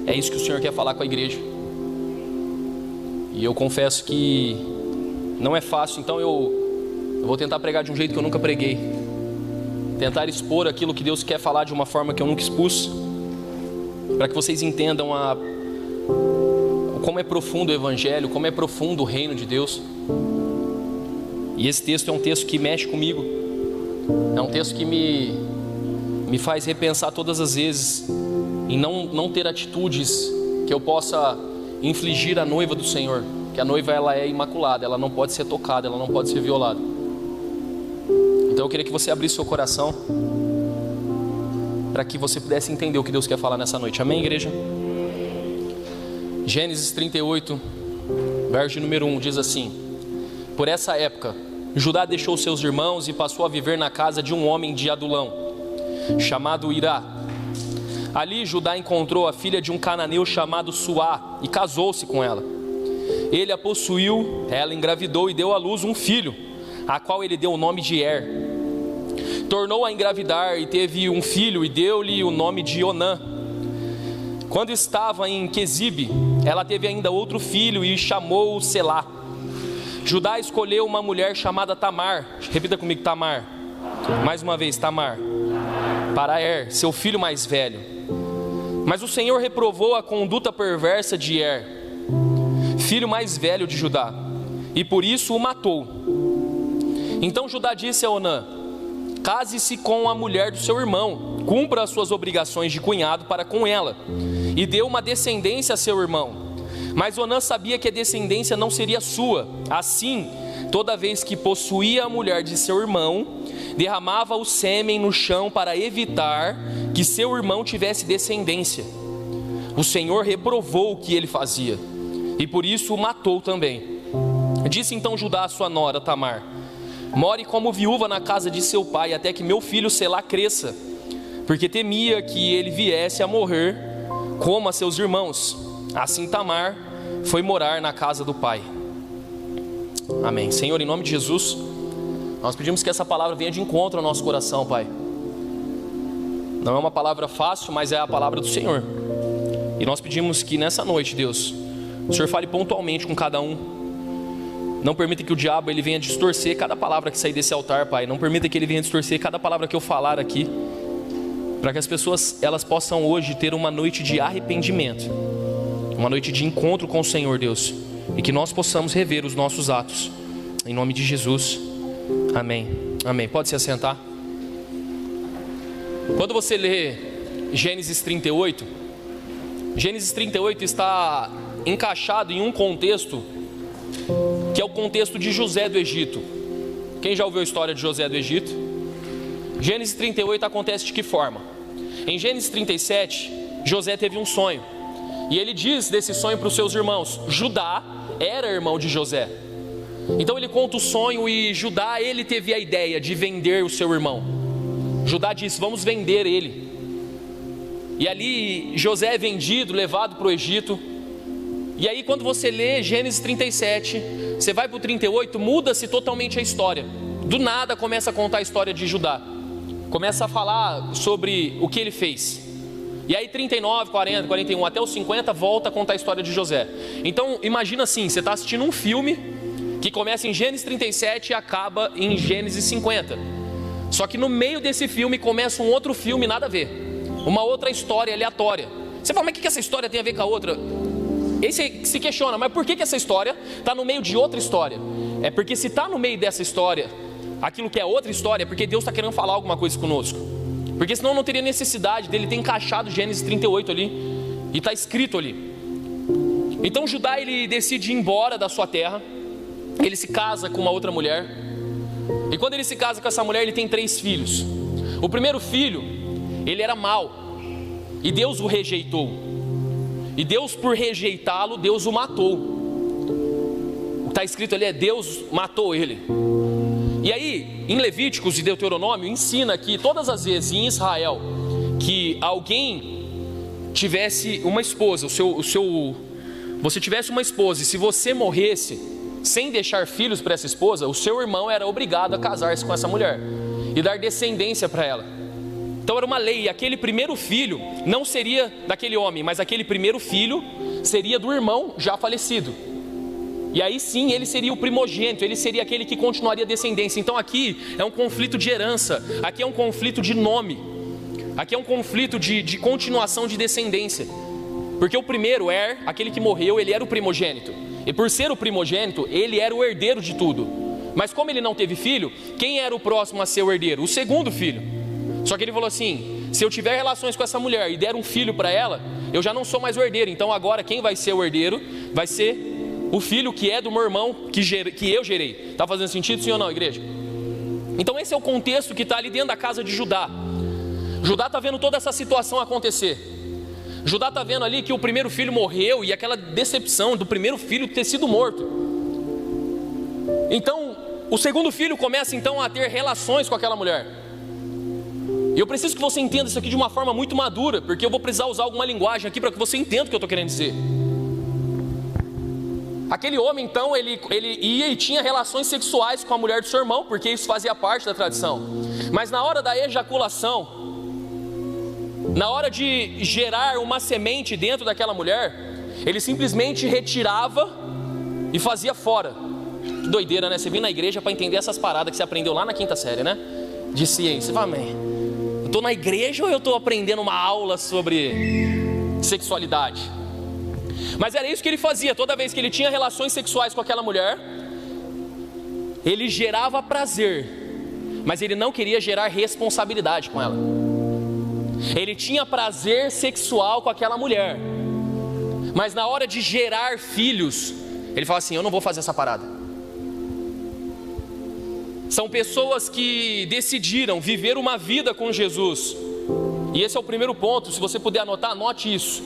É isso que o Senhor quer falar com a igreja. E eu confesso que não é fácil, então eu vou tentar pregar de um jeito que eu nunca preguei. Tentar expor aquilo que Deus quer falar de uma forma que eu nunca expus, para que vocês entendam como é profundo o Evangelho, como é profundo o reino de Deus. E esse texto é um texto que mexe comigo. É um texto que me faz repensar todas as vezes em não ter atitudes que eu possa infligir à noiva do Senhor. Que a noiva, ela é imaculada, ela não pode ser tocada, ela não pode ser violada. Então eu queria que você abrisse seu coração para que você pudesse entender o que Deus quer falar nessa noite. Amém, igreja? Gênesis 38, verso número 1 diz assim: por essa época Judá deixou seus irmãos e passou a viver na casa de um homem de Adulão, chamado Irá. Ali Judá encontrou a filha de um cananeu chamado Suá e casou-se com ela. Ele a possuiu, ela engravidou e deu à luz um filho, a qual ele deu o nome de Er. Tornou a engravidar e teve um filho e deu-lhe o nome de Onã. Quando estava em Quezibe, ela teve ainda outro filho e chamou-o Selá. Judá escolheu uma mulher chamada Tamar. Repita comigo, Tamar. Mais uma vez, Tamar. Para Er, seu filho mais velho. Mas o Senhor reprovou a conduta perversa de Er, filho mais velho de Judá, e por isso o matou. Então Judá disse a Onã: case-se com a mulher do seu irmão, cumpra as suas obrigações de cunhado para com ela, e dê uma descendência a seu irmão. Mas Onã sabia que a descendência não seria sua. Assim, toda vez que possuía a mulher de seu irmão, derramava o sêmen no chão para evitar que seu irmão tivesse descendência. O Senhor reprovou o que ele fazia, e por isso o matou também. Disse então Judá à sua nora Tamar: more como viúva na casa de seu pai, até que meu filho Selá cresça, porque temia que ele viesse a morrer como a seus irmãos. Assim Tamar foi morar na casa do pai. Amém. Senhor, em nome de Jesus, nós pedimos que essa palavra venha de encontro ao nosso coração, Pai. Não é uma palavra fácil, mas é a palavra do Senhor. E nós pedimos que nessa noite, Deus, o Senhor fale pontualmente com cada um. Não permita que o diabo ele venha distorcer cada palavra que sair desse altar, Pai. Não permita que ele venha distorcer cada palavra que eu falar aqui, para que as pessoas elas possam hoje ter uma noite de arrependimento, uma noite de encontro com o Senhor, Deus, e que nós possamos rever os nossos atos. Em nome de Jesus. Amém. Amém. Pode se assentar. Quando você lê Gênesis 38, Gênesis 38 está encaixado em um contexto que é o contexto de José do Egito. Quem já ouviu a história de José do Egito? Gênesis 38 acontece de que forma? Em Gênesis 37, José teve um sonho, e ele diz desse sonho para os seus irmãos. Judá era irmão de José. Então ele conta o sonho e Judá, ele teve a ideia de vender o seu irmão. Judá disse: vamos vender ele. E ali José é vendido, levado para o Egito. E aí quando você lê Gênesis 37, você vai para o 38, muda-se totalmente a história. Do nada começa a contar a história de Judá. Começa a falar sobre o que ele fez. E aí 39, 40, 41 até os 50 volta a contar a história de José. Então imagina assim, você está assistindo um filme que começa em Gênesis 37 e acaba em Gênesis 50. Só que no meio desse filme começa um outro filme nada a ver, uma outra história aleatória. Você fala, mas o que essa história tem a ver com a outra? Aí você se questiona, mas por que essa história está no meio de outra história? É porque se está no meio dessa história, aquilo que é outra história, é porque Deus está querendo falar alguma coisa conosco. Porque senão não teria necessidade dele ter encaixado Gênesis 38 ali, e está escrito ali. Então Judá ele decide ir embora da sua terra. Ele se casa com uma outra mulher. E quando ele se casa com essa mulher, ele tem 3 filhos. O primeiro filho, ele era mau, e Deus o rejeitou. E Deus, por rejeitá-lo, Deus o matou. O que está escrito ali é: Deus matou ele. E aí, em Levíticos e Deuteronômio, ensina que todas as vezes em Israel que alguém tivesse uma esposa, você tivesse uma esposa, e se você morresse sem deixar filhos para essa esposa, o seu irmão era obrigado a casar-se com essa mulher e dar descendência para ela. Então era uma lei, e aquele primeiro filho não seria daquele homem, mas aquele primeiro filho seria do irmão já falecido. E aí sim ele seria o primogênito, ele seria aquele que continuaria a descendência. Então aqui é um conflito de herança, aqui é um conflito de nome, aqui é um conflito de continuação de descendência. Porque o primeiro aquele que morreu, ele era o primogênito. E por ser o primogênito, ele era o herdeiro de tudo. Mas como ele não teve filho, quem era o próximo a ser o herdeiro? O segundo filho. Só que ele falou assim: se eu tiver relações com essa mulher e der um filho para ela, eu já não sou mais o herdeiro. Então agora quem vai ser o herdeiro vai ser o filho que é do meu irmão, que eu gerei. Está fazendo sentido, sim ou não, igreja? Então esse é o contexto que está ali dentro da casa de Judá. Judá está vendo toda essa situação acontecer. Judá está vendo ali que o primeiro filho morreu e aquela decepção do primeiro filho ter sido morto. Então o segundo filho começa então a ter relações com aquela mulher. E eu preciso que você entenda isso aqui de uma forma muito madura, porque eu vou precisar usar alguma linguagem aqui para que você entenda o que eu estou querendo dizer. Aquele homem então, ele ia e tinha relações sexuais com a mulher do seu irmão, porque isso fazia parte da tradição. Mas na hora da ejaculação, na hora de gerar uma semente dentro daquela mulher, ele simplesmente retirava e fazia fora. Que doideira, né? Você vem na igreja para entender essas paradas que você aprendeu lá na 5ª série, né? De ciência. Você fala, man, eu estou na igreja ou eu estou aprendendo uma aula sobre sexualidade? Mas era isso que ele fazia. Toda vez que ele tinha relações sexuais com aquela mulher, ele gerava prazer, mas ele não queria gerar responsabilidade com ela. Ele tinha prazer sexual com aquela mulher, mas na hora de gerar filhos, ele fala assim: eu não vou fazer essa parada. São pessoas que decidiram viver uma vida com Jesus. E esse é o primeiro ponto. Se você puder anotar, anote isso.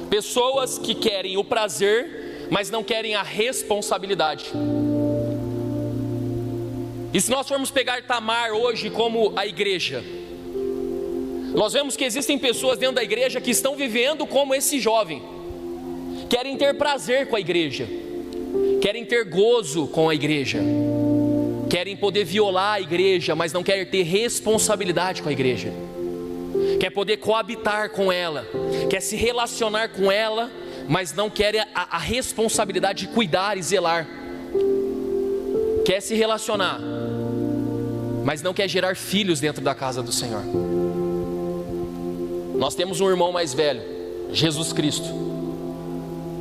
Pessoas que querem o prazer, mas não querem a responsabilidade. E se nós formos pegar Tamar hoje como a igreja, nós vemos que existem pessoas dentro da igreja que estão vivendo como esse jovem. Querem ter prazer com a igreja, querem ter gozo com a igreja, querem poder violar a igreja, mas não querem ter responsabilidade com a igreja. Quer poder coabitar com ela, quer se relacionar com ela, mas não quer a responsabilidade de cuidar e zelar. Quer se relacionar, mas não quer gerar filhos dentro da casa do Senhor. Nós temos um irmão mais velho, Jesus Cristo.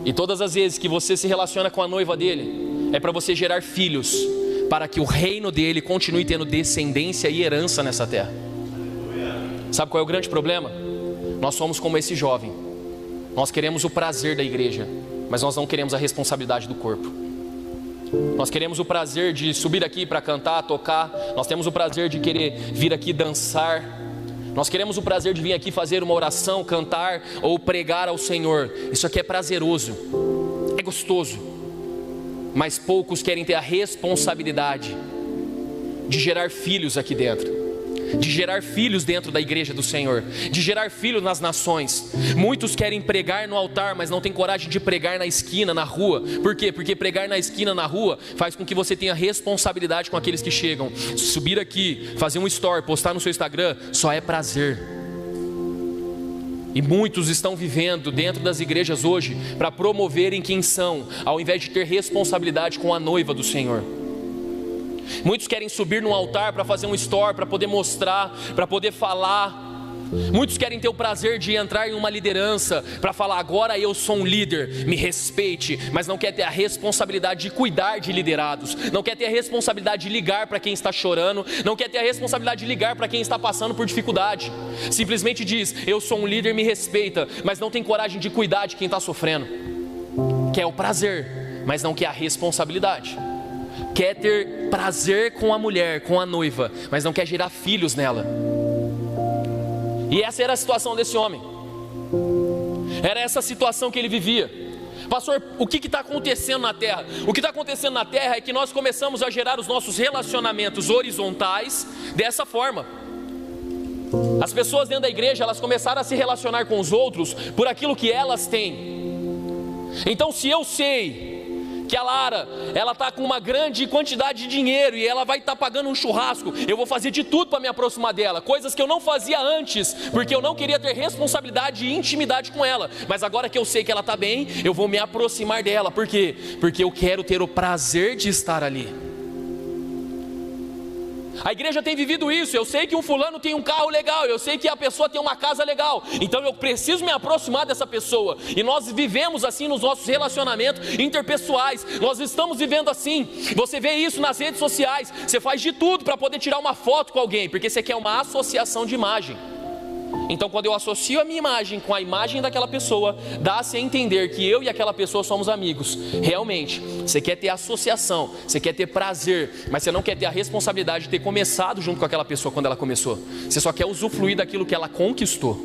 E todas as vezes que você se relaciona com a noiva dele, é para você gerar filhos, para que o reino dele continue tendo descendência e herança nessa terra. Sabe qual é o grande problema? Nós somos como esse jovem. Nós queremos o prazer da igreja, mas nós não queremos a responsabilidade do corpo. Nós queremos o prazer de subir aqui para cantar, tocar. Nós temos o prazer de querer vir aqui dançar. Nós queremos o prazer de vir aqui fazer uma oração, cantar ou pregar ao Senhor. Isso aqui é prazeroso, é gostoso. Mas poucos querem ter a responsabilidade de gerar filhos aqui dentro, de gerar filhos dentro da igreja do Senhor, de gerar filhos nas nações. Muitos querem pregar no altar, mas não tem coragem de pregar na esquina, na rua. Por quê? Porque pregar na esquina, na rua, faz com que você tenha responsabilidade com aqueles que chegam. Subir aqui, fazer um story, postar no seu Instagram, só é prazer. E muitos estão vivendo dentro das igrejas hoje para promoverem quem são, ao invés de ter responsabilidade com a noiva do Senhor. Muitos querem subir no altar para fazer um story, para poder mostrar, para poder falar. Muitos querem ter o prazer de entrar em uma liderança, para falar: agora eu sou um líder, me respeite. Mas não quer ter a responsabilidade de cuidar de liderados, não quer ter a responsabilidade de ligar para quem está chorando, não quer ter a responsabilidade de ligar para quem está passando por dificuldade. Simplesmente diz: eu sou um líder, me respeita, mas não tem coragem de cuidar de quem está sofrendo. Quer o prazer, mas não quer a responsabilidade. Quer ter prazer com a mulher, com a noiva, mas não quer gerar filhos nela. E essa era a situação desse homem. Era essa a situação que ele vivia. Pastor, o que está acontecendo na terra? O que está acontecendo na terra é que nós começamos a gerar os nossos relacionamentos horizontais dessa forma. As pessoas dentro da igreja, elas começaram a se relacionar com os outros por aquilo que elas têm. Então, se eu sei que a Lara, ela está com uma grande quantidade de dinheiro e ela vai estar pagando um churrasco, eu vou fazer de tudo para me aproximar dela, coisas que eu não fazia antes, porque eu não queria ter responsabilidade e intimidade com ela, mas agora que eu sei que ela está bem, eu vou me aproximar dela. Por quê? Porque eu quero ter o prazer de estar ali. A igreja tem vivido isso. Eu sei que um fulano tem um carro legal, eu sei que a pessoa tem uma casa legal, então eu preciso me aproximar dessa pessoa. E nós vivemos assim nos nossos relacionamentos interpessoais. Nós estamos vivendo assim. Você vê isso nas redes sociais. Você faz de tudo para poder tirar uma foto com alguém, porque você quer uma associação de imagem. Então, quando eu associo a minha imagem com a imagem daquela pessoa, dá-se a entender que eu e aquela pessoa somos amigos. Realmente, você quer ter associação, você quer ter prazer, mas você não quer ter a responsabilidade de ter começado junto com aquela pessoa quando ela começou. Você só quer usufruir daquilo que ela conquistou.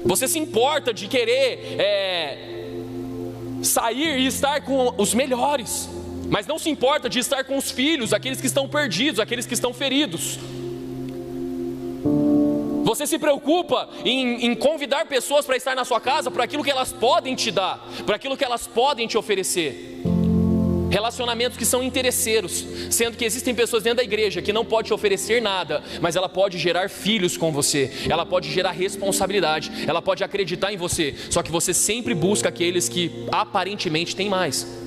Você se importa de querer sair e estar com os melhores, mas não se importa de estar com os filhos, aqueles que estão perdidos, aqueles que estão feridos. Você se preocupa em convidar pessoas para estar na sua casa por aquilo que elas podem te dar, por aquilo que elas podem te oferecer. Relacionamentos que são interesseiros, sendo que existem pessoas dentro da igreja que não pode te oferecer nada, mas ela pode gerar filhos com você, ela pode gerar responsabilidade, ela pode acreditar em você, só que você sempre busca aqueles que aparentemente têm mais.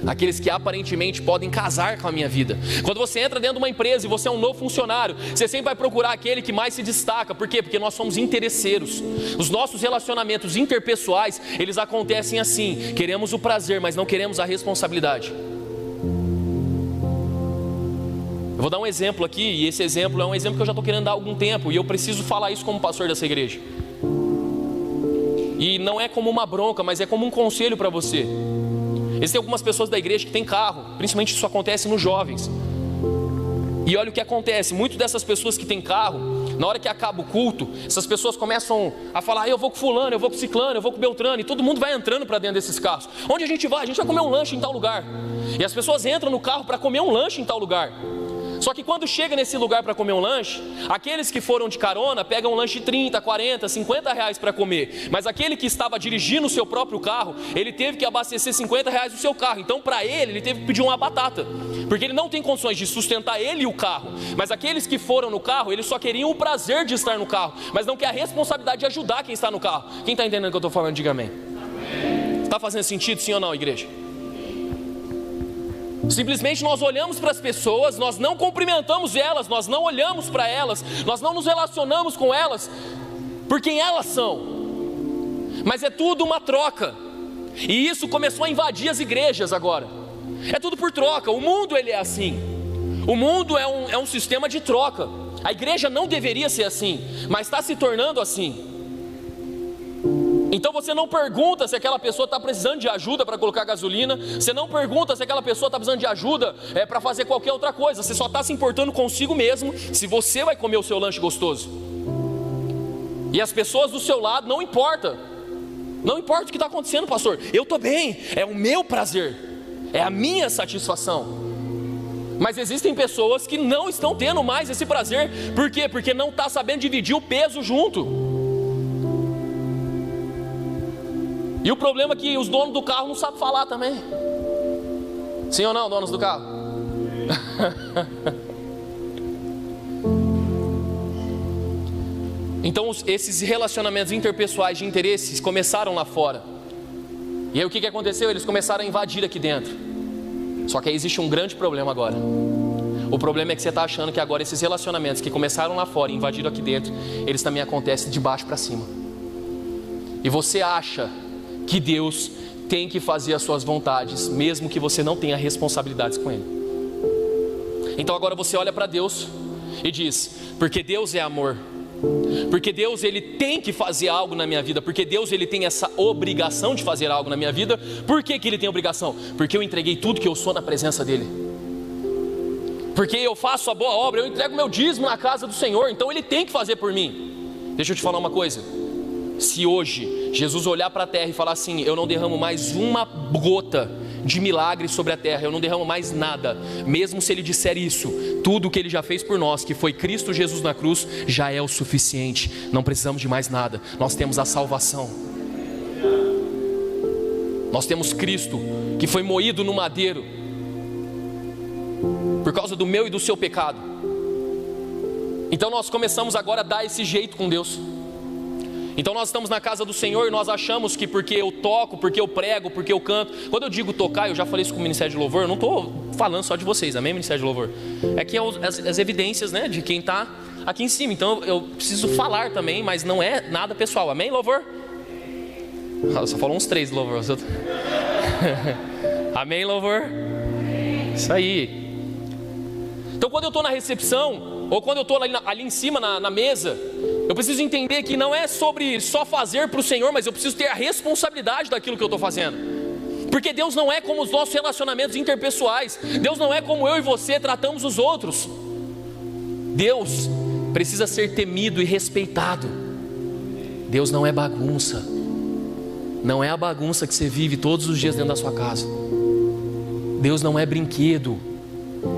Aqueles que aparentemente podem casar com a minha vida. Quando você entra dentro de uma empresa e você é um novo funcionário, você sempre vai procurar aquele que mais se destaca. Por quê? Porque nós somos interesseiros. Os nossos relacionamentos interpessoais, eles acontecem assim. Queremos o prazer, mas não queremos a responsabilidade. Eu vou dar um exemplo aqui, e esse exemplo é um exemplo que eu já estou querendo dar há algum tempo, e eu preciso falar isso como pastor dessa igreja. E não é como uma bronca, mas é como um conselho para você. Existem algumas pessoas da igreja que têm carro, principalmente isso acontece nos jovens. E olha o que acontece, muitas dessas pessoas que têm carro, na hora que acaba o culto, essas pessoas começam a falar: eu vou com fulano, eu vou com ciclano, eu vou com Beltrano, e todo mundo vai entrando para dentro desses carros. Onde a gente vai? A gente vai comer um lanche em tal lugar. E as pessoas entram no carro para comer um lanche em tal lugar. Só que quando chega nesse lugar para comer um lanche, aqueles que foram de carona pegam um lanche de 30, 40, 50 reais para comer. Mas aquele que estava dirigindo o seu próprio carro, ele teve que abastecer 50 reais do seu carro. Então para ele teve que pedir uma batata, porque ele não tem condições de sustentar ele e o carro. Mas aqueles que foram no carro, eles só queriam o prazer de estar no carro, mas não quer a responsabilidade de ajudar quem está no carro. Quem está entendendo o que eu estou falando, diga amém. Está fazendo sentido, sim ou não, igreja? Simplesmente nós olhamos para as pessoas, nós não cumprimentamos elas, nós não olhamos para elas, nós não nos relacionamos com elas por quem elas são. Mas é tudo uma troca. E isso começou a invadir as igrejas agora. É tudo por troca. O mundo ele é assim. O mundo é um sistema de troca. A igreja não deveria ser assim, mas está se tornando assim. Então você não pergunta se aquela pessoa está precisando de ajuda para colocar gasolina. Você não pergunta se aquela pessoa está precisando de ajuda para fazer qualquer outra coisa. Você só está se importando consigo mesmo, se você vai comer o seu lanche gostoso. E as pessoas do seu lado não importa. Não importa o que está acontecendo, pastor. Eu estou bem, é o meu prazer, é a minha satisfação. Mas existem pessoas que não estão tendo mais esse prazer. Por quê? Porque não está sabendo dividir o peso junto. E o problema é que os donos do carro não sabem falar também. Sim ou não, donos do carro? Então esses relacionamentos interpessoais de interesses começaram lá fora. E aí o que aconteceu? Eles começaram a invadir aqui dentro. Só que aí existe um grande problema agora. O problema é que você está achando que agora esses relacionamentos que começaram lá fora e invadiram aqui dentro, eles também acontecem de baixo para cima. E você acha que Deus tem que fazer as suas vontades, mesmo que você não tenha responsabilidades com Ele. Então agora você olha para Deus e diz: porque Deus é amor, porque Deus ele tem que fazer algo na minha vida, porque Deus ele tem essa obrigação de fazer algo na minha vida. Por que ele tem obrigação? Porque eu entreguei tudo que eu sou na presença dele, porque eu faço a boa obra, eu entrego meu dízimo na casa do Senhor, então ele tem que fazer por mim. Deixa eu te falar uma coisa: se hoje Jesus olhar para a terra e falar assim: eu não derramo mais uma gota de milagre sobre a terra, eu não derramo mais nada, mesmo se ele disser isso, tudo o que ele já fez por nós, que foi Cristo Jesus na cruz, já é o suficiente, não precisamos de mais nada, nós temos a salvação. Nós temos Cristo, que foi moído no madeiro, por causa do meu e do seu pecado. Então nós começamos agora a dar esse jeito com Deus. Então nós estamos na casa do Senhor e nós achamos que porque eu toco, porque eu prego, porque eu canto. Quando eu digo tocar, eu já falei isso com o Ministério de Louvor, eu não estou falando só de vocês, amém, Ministério de Louvor? É que as evidências, né, de quem está aqui em cima. Então eu preciso falar também, mas não é nada pessoal, amém, Louvor? Só falou uns 3, Louvor. Amém, Louvor? Isso aí. Então quando eu estou na recepção, ou quando eu estou ali em cima na mesa, eu preciso entender que não é sobre só fazer para o Senhor, mas eu preciso ter a responsabilidade daquilo que eu estou fazendo. Porque Deus não é como os nossos relacionamentos interpessoais. Deus não é como eu e você tratamos os outros. Deus precisa ser temido e respeitado. Deus não é bagunça. Não é a bagunça que você vive todos os dias dentro da sua casa. Deus não é brinquedo.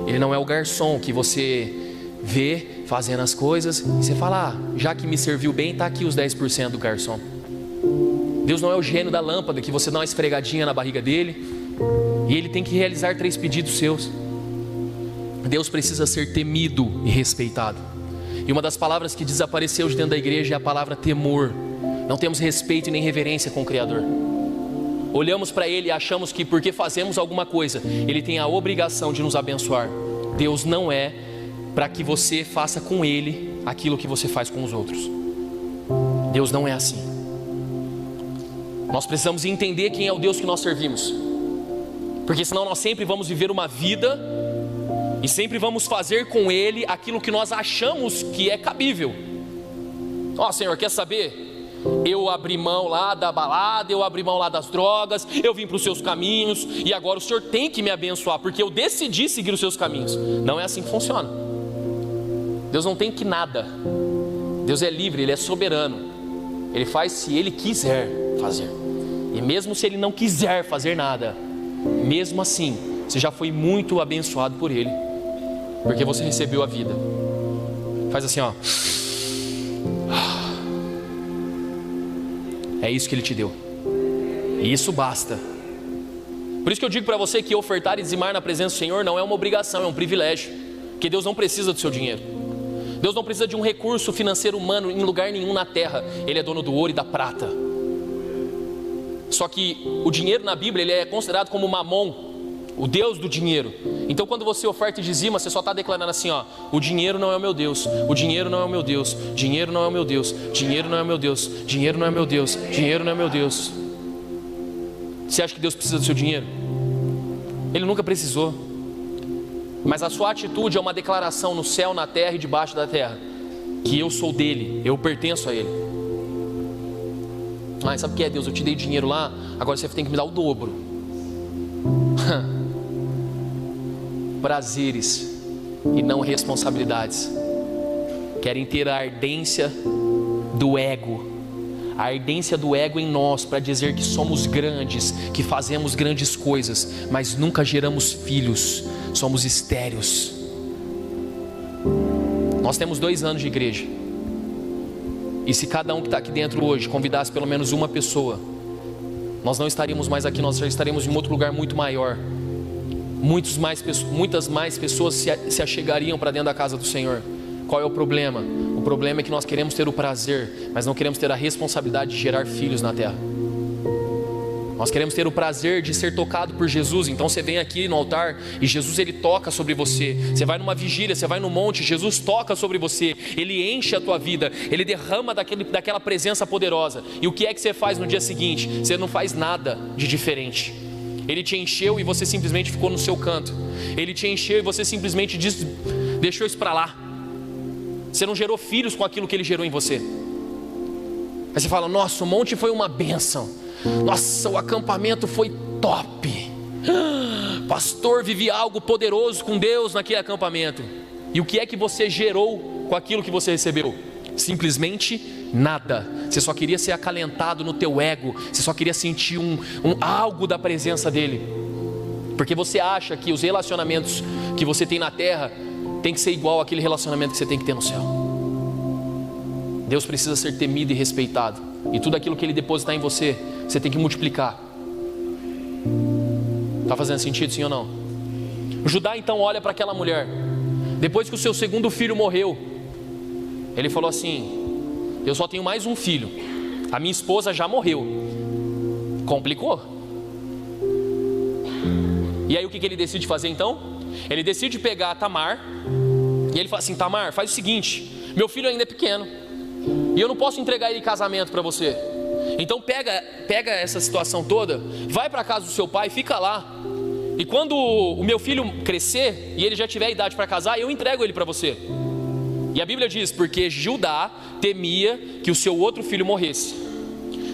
Ele não é o garçom que você vê fazendo as coisas e você fala, já que me serviu bem, está aqui os 10% do garçom. Deus não é o gênio da lâmpada que você dá uma esfregadinha na barriga dele e ele tem que realizar 3 pedidos seus. Deus precisa ser temido e respeitado. E uma das palavras que desapareceu de dentro da igreja é a palavra temor. Não temos respeito e nem reverência com o Criador. Olhamos para Ele e achamos que porque fazemos alguma coisa, Ele tem a obrigação de nos abençoar. Deus não é para que você faça com Ele aquilo que você faz com os outros. Deus não é assim. Nós precisamos entender quem é o Deus que nós servimos, porque senão nós sempre vamos viver uma vida e sempre vamos fazer com Ele aquilo que nós achamos que é cabível. Ó, Senhor, quer saber? Eu abri mão lá da balada, eu abri mão lá das drogas, eu vim para os seus caminhos e agora o Senhor tem que me abençoar, porque eu decidi seguir os seus caminhos. Não é assim que funciona. Deus não tem que nada. Deus é livre, Ele é soberano. Ele faz se Ele quiser fazer. E mesmo se Ele não quiser fazer nada, mesmo assim, você já foi muito abençoado por Ele, porque você recebeu a vida. Faz assim, ó. É isso que Ele te deu. E isso basta. Por isso que eu digo para você que ofertar e dizimar na presença do Senhor não é uma obrigação, é um privilégio. Porque Deus não precisa do seu dinheiro. Deus não precisa de um recurso financeiro humano em lugar nenhum na terra. Ele é dono do ouro e da prata. Só que o dinheiro na Bíblia, ele é considerado como Mamon, o Deus do dinheiro. Então quando você oferta e dizima, você só está declarando assim, ó: o dinheiro não é o meu Deus, o dinheiro não é o meu Deus, dinheiro não é o meu Deus, dinheiro não é o meu Deus, dinheiro não é o meu Deus, dinheiro não é o meu Deus. Você acha que Deus precisa do seu dinheiro? Ele nunca precisou. Mas a sua atitude é uma declaração no céu, na terra e debaixo da terra, que eu sou dele, eu pertenço a ele. Ah, sabe o que é, Deus? Eu te dei dinheiro lá, agora você tem que me dar o dobro. Prazeres e não responsabilidades. Querem ter a ardência do ego, a ardência do ego em nós, para dizer que somos grandes, que fazemos grandes coisas, mas nunca geramos filhos, somos estéreos. Nós temos 2 anos de igreja, e se cada um que está aqui dentro hoje convidasse pelo menos uma pessoa, nós não estaríamos mais aqui, nós já estaremos em outro lugar muito maior. Muitas mais pessoas se achegariam para dentro da casa do Senhor. Qual é o problema? O problema é que nós queremos ter o prazer, mas não queremos ter a responsabilidade de gerar filhos na terra. Nós queremos ter o prazer de ser tocado por Jesus. Então você vem aqui no altar e Jesus, ele toca sobre você. Você vai numa vigília, você vai no monte, Jesus toca sobre você. Ele enche a tua vida, ele derrama daquela presença poderosa. E o que é que você faz no dia seguinte? Você não faz nada de diferente. Ele te encheu e você simplesmente ficou no seu canto. Ele te encheu e você simplesmente deixou isso para lá. Você não gerou filhos com aquilo que ele gerou em você. Aí você fala: nossa, o monte foi uma bênção. Nossa, o acampamento foi top. Pastor, vivi algo poderoso com Deus naquele acampamento. E o que é que você gerou com aquilo que você recebeu? Simplesmente nada. Você só queria ser acalentado no teu ego. Você só queria sentir algo da presença dele. Porque você acha que os relacionamentos que você tem na terra tem que ser igual àquele relacionamento que você tem que ter no céu. Deus precisa ser temido e respeitado. E tudo aquilo que ele depositar em você, você tem que multiplicar. Está fazendo sentido, sim ou não? Judá então olha para aquela mulher. Depois que o seu segundo filho morreu, ele falou assim: eu só tenho mais um filho, a minha esposa já morreu. Complicou. E aí o que ele decide fazer então? Ele decide pegar a Tamar. E ele fala assim: Tamar, faz o seguinte, meu filho ainda é pequeno e eu não posso entregar ele em casamento para você. Então pega essa situação toda, vai para a casa do seu pai, fica lá. E quando o meu filho crescer e ele já tiver idade para casar, eu entrego ele para você. E a Bíblia diz: porque Judá temia que o seu outro filho morresse.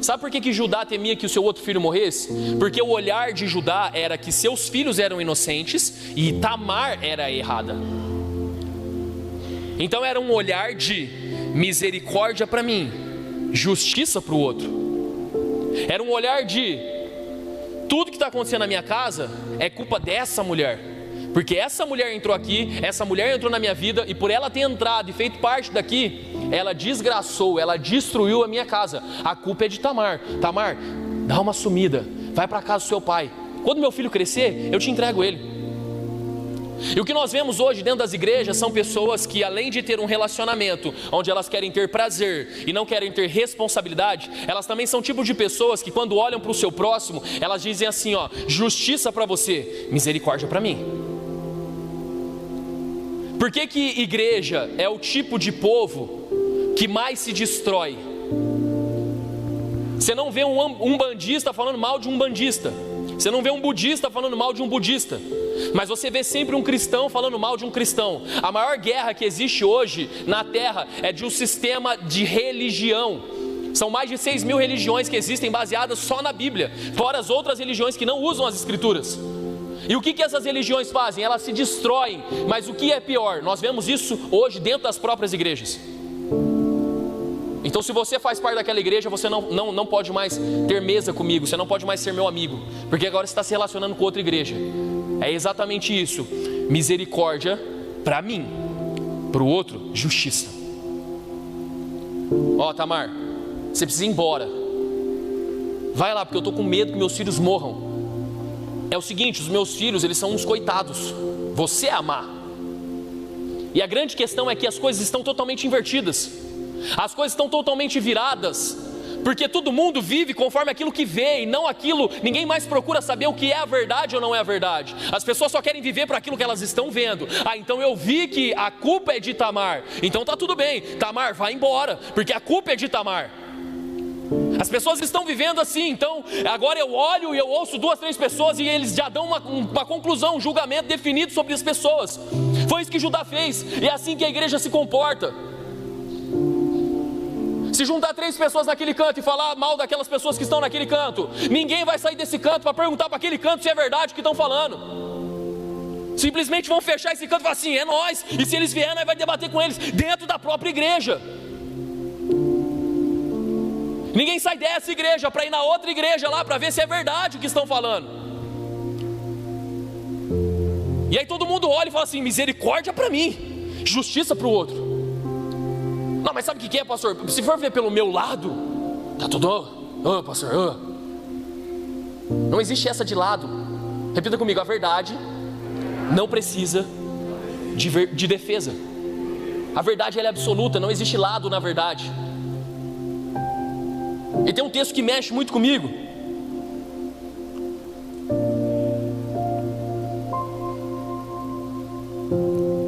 Sabe por que Judá temia que o seu outro filho morresse? Porque o olhar de Judá era que seus filhos eram inocentes e Tamar era errada. Então era um olhar de misericórdia para mim, justiça para o outro. Era um olhar de: tudo que está acontecendo na minha casa é culpa dessa mulher, porque essa mulher entrou aqui, essa mulher entrou na minha vida, e por ela ter entrado e feito parte daqui, ela desgraçou, ela destruiu a minha casa. A culpa é de Tamar. Tamar, dá uma sumida, vai para a casa do seu pai. Quando meu filho crescer, eu te entrego ele. E o que nós vemos hoje dentro das igrejas são pessoas que, além de ter um relacionamento onde elas querem ter prazer e não querem ter responsabilidade, elas também são tipo de pessoas que, quando olham para o seu próximo, elas dizem assim: ó, justiça para você, misericórdia para mim. Por que igreja é o tipo de povo que mais se destrói? Você não vê um bandista falando mal de um bandista, você não vê um budista falando mal de um budista, mas você vê sempre um cristão falando mal de um cristão. A maior guerra que existe hoje na terra é de um sistema de religião. São mais de 6.000 religiões que existem baseadas só na Bíblia, fora as outras religiões que não usam as escrituras. E o que essas religiões fazem? Elas se destroem. Mas o que é pior? Nós vemos isso hoje dentro das próprias igrejas. Então, se você faz parte daquela igreja, você não pode mais ter mesa comigo, você não pode mais ser meu amigo, porque agora você está se relacionando com outra igreja. É exatamente isso. Misericórdia para mim, para o outro, justiça. Ó, Tamar, você precisa ir embora. Vai lá, porque eu estou com medo que meus filhos morram. É o seguinte, os meus filhos, eles são uns coitados, você é amar. E a grande questão é que as coisas estão totalmente invertidas. As coisas estão totalmente viradas, porque todo mundo vive conforme aquilo que vê e não aquilo. Ninguém mais procura saber o que é a verdade ou não é a verdade. As pessoas só querem viver por aquilo que elas estão vendo. Ah, então eu vi que a culpa é de Tamar, então tá tudo bem, Tamar, vai embora, porque a culpa é de Tamar. As pessoas estão vivendo assim. Então agora eu olho e eu ouço 2, 3 pessoas e eles já dão uma conclusão, um julgamento definido sobre as pessoas. Foi isso que Judá fez, e é assim que a igreja se comporta. Se juntar 3 pessoas naquele canto e falar mal daquelas pessoas que estão naquele canto, ninguém vai sair desse canto para perguntar para aquele canto se é verdade o que estão falando. Simplesmente vão fechar esse canto e falar assim: é nós, e se eles vierem, nós vamos debater com eles dentro da própria igreja. Ninguém sai dessa igreja para ir na outra igreja lá para ver se é verdade o que estão falando. E aí todo mundo olha e fala assim: misericórdia para mim, justiça para o outro. Não, mas sabe o que é, pastor? Se for ver pelo meu lado, tá tudo, pastor, Não existe essa de lado. Repita comigo: a verdade não precisa de defesa. A verdade, ela é absoluta, não existe lado na verdade. E tem um texto que mexe muito comigo.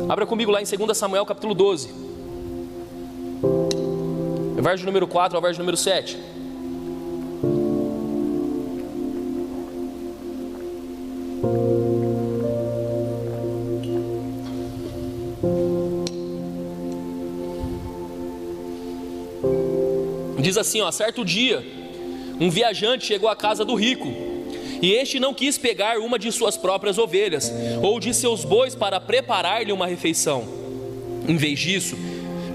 Abra comigo lá em 2 Samuel capítulo 12, verso número 4 ao verso número 7. Diz assim, ó: certo dia, um viajante chegou à casa do rico, e este não quis pegar uma de suas próprias ovelhas, ou de seus bois, para preparar-lhe uma refeição. Em vez disso,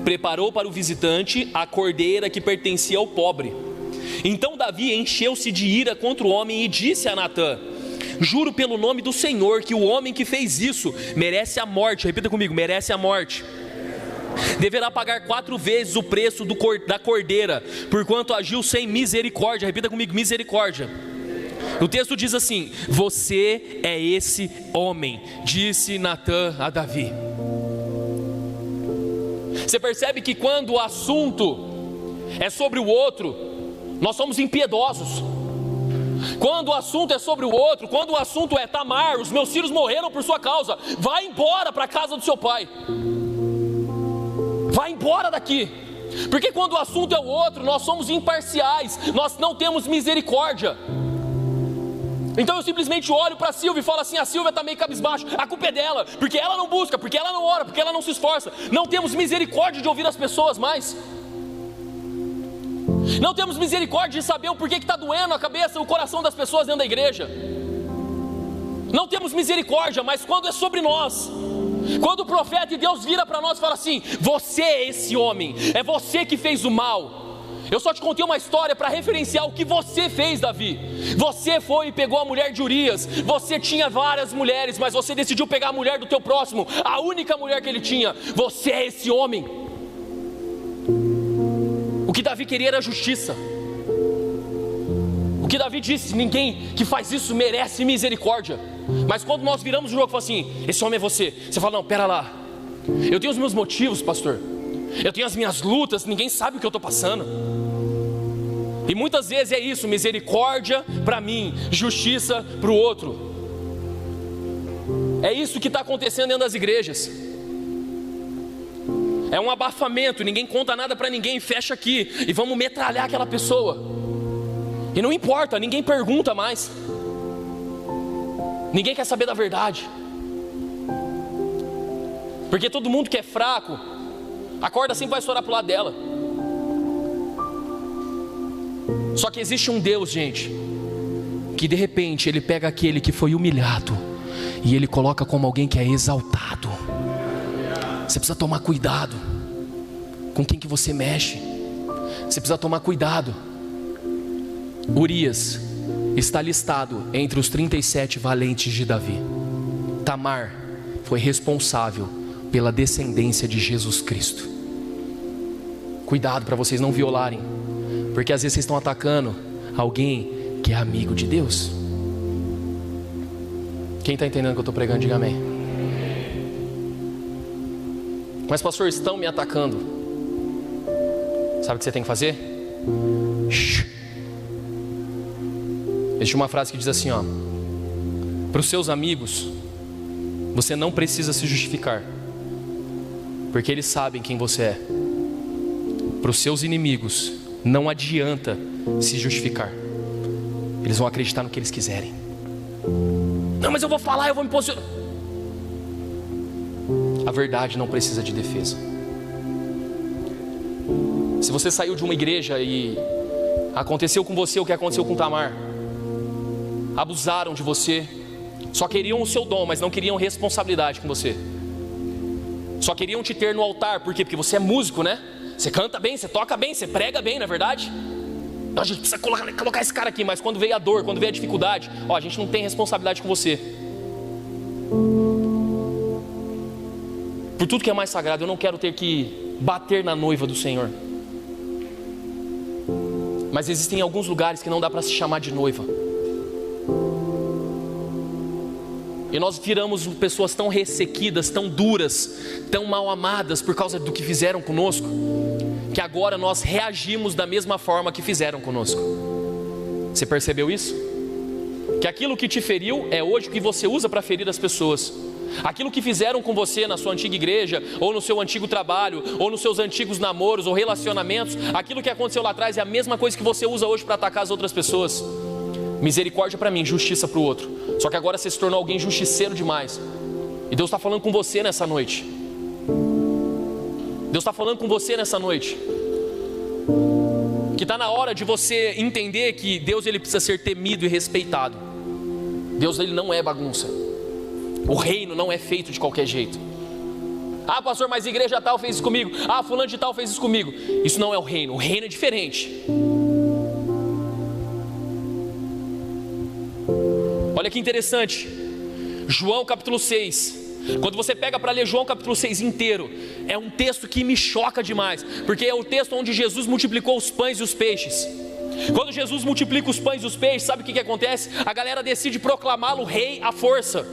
preparou para o visitante a cordeira que pertencia ao pobre. Então Davi encheu-se de ira contra o homem e disse a Natã: juro pelo nome do Senhor que o homem que fez isso merece a morte. Repita comigo: merece a morte. Deverá pagar 4 vezes o preço da cordeira, porquanto agiu sem misericórdia. Repita comigo: misericórdia. O texto diz assim: você é esse homem, disse Natã a Davi. Você percebe que quando o assunto é sobre o outro, nós somos impiedosos. Quando o assunto é sobre o outro, quando o assunto é Tamar, os meus filhos morreram por sua causa, vai embora para a casa do seu pai, vai embora daqui. Porque quando o assunto é o outro, nós somos imparciais, nós não temos misericórdia. Então eu simplesmente olho para a Silvia e falo assim: a Silvia está meio cabisbaixo, a culpa é dela, porque ela não busca, porque ela não ora, porque ela não se esforça. Não temos misericórdia de ouvir as pessoas mais. Não temos misericórdia de saber o porquê que está doendo a cabeça, o coração das pessoas dentro da igreja. Não temos misericórdia, mas quando é sobre nós, quando o profeta de Deus vira para nós e fala assim: você é esse homem, é você que fez o mal. Eu só te contei uma história para referenciar o que você fez, Davi. Você foi e pegou a mulher de Urias. Você tinha várias mulheres, mas você decidiu pegar a mulher do teu próximo, a única mulher que ele tinha. Você é esse homem. O que Davi queria era justiça. O que Davi disse: ninguém que faz isso merece misericórdia. Mas quando nós viramos o jogo e falamos assim: esse homem é você. Você fala: não, pera lá, eu tenho os meus motivos, pastor, eu tenho as minhas lutas, ninguém sabe o que eu estou passando. E muitas vezes é isso: misericórdia para mim, justiça para o outro. É isso que está acontecendo dentro das igrejas. É um abafamento, ninguém conta nada para ninguém, fecha aqui e vamos metralhar aquela pessoa. E não importa, ninguém pergunta mais, ninguém quer saber da verdade, porque todo mundo que é fraco, a corda sempre vai estourar para o lado dela. Só que existe um Deus, gente, que de repente Ele pega aquele que foi humilhado e Ele coloca como alguém que é exaltado. Você precisa tomar cuidado com quem que você mexe. Você precisa tomar cuidado. Urias está listado entre os 37 valentes de Davi. Tamar foi responsável pela descendência de Jesus Cristo. Cuidado para vocês não violarem, porque às vezes vocês estão atacando alguém que é amigo de Deus. Quem está entendendo o que eu estou pregando, diga amém. Mas pastor, estão me atacando. Sabe o que você tem que fazer? Existe uma frase que diz assim, ó: para os seus amigos você não precisa se justificar, porque eles sabem quem você é. Para os seus inimigos não adianta se justificar, eles vão acreditar no que eles quiserem. Não, mas eu vou falar, eu vou me posicionar. A verdade não precisa de defesa. Se você saiu de uma igreja e aconteceu com você o que aconteceu com Tamar, abusaram de você, só queriam o seu dom, mas não queriam responsabilidade com você, só queriam te ter no altar. Por quê? Porque você é músico, né? Você canta bem, você toca bem, você prega bem, não é verdade? Então a gente precisa colocar esse cara aqui. Mas quando veio a dor, quando veio a dificuldade, ó, a gente não tem responsabilidade com você. Por tudo que é mais sagrado, eu não quero ter que bater na noiva do Senhor. Mas existem alguns lugares que não dá para se chamar de noiva. E nós viramos pessoas tão ressequidas, tão duras, tão mal amadas por causa do que fizeram conosco, que agora nós reagimos da mesma forma que fizeram conosco. Você percebeu isso? Que aquilo que te feriu é hoje o que você usa para ferir as pessoas. Aquilo que fizeram com você na sua antiga igreja, ou no seu antigo trabalho, ou nos seus antigos namoros ou relacionamentos, aquilo que aconteceu lá atrás é a mesma coisa que você usa hoje para atacar as outras pessoas. Misericórdia para mim, justiça para o outro. Só que agora você se tornou alguém justiceiro demais. E Deus está falando com você nessa noite. Deus está falando com você nessa noite, que está na hora de você entender que Deus, ele precisa ser temido e respeitado. Deus, ele não é bagunça. O reino não é feito de qualquer jeito. Ah, pastor, mas a igreja tal fez isso comigo. Ah, fulano de tal fez isso comigo. Isso não é o reino é diferente. Olha que interessante, João capítulo 6. Quando você pega para ler João capítulo 6 inteiro, é um texto que me choca demais, porque é o texto onde Jesus multiplicou os pães e os peixes. Quando Jesus multiplica os pães e os peixes, sabe o que acontece? A galera decide proclamá-lo rei à força.